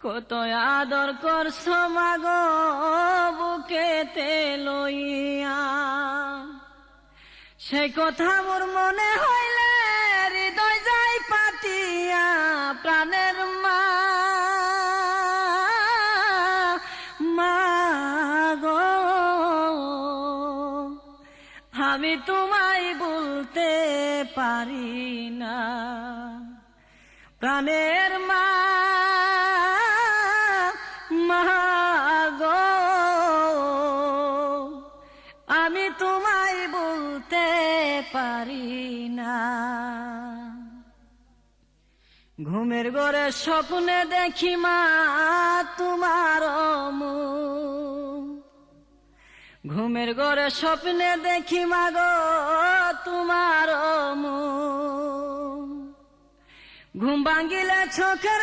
কত আদর করছো মাগো বুকেতে লইয়া, সে কথা মোর মনে হইলে হৃদয় যাই পাতিয়া। প্রাণের মা মাগো, আমি তোমায় বলতে পারি না। প্রাণের মা মাগো, আমি তোমায় বলতে পারি না। ঘুমের ঘরে স্বপ্নে দেখি মা তোমার মুখ, ঘুমের ঘরে স্বপ্নে দেখি মাগো তোমার মুখ। ঘুম ভাঙিলে চোখের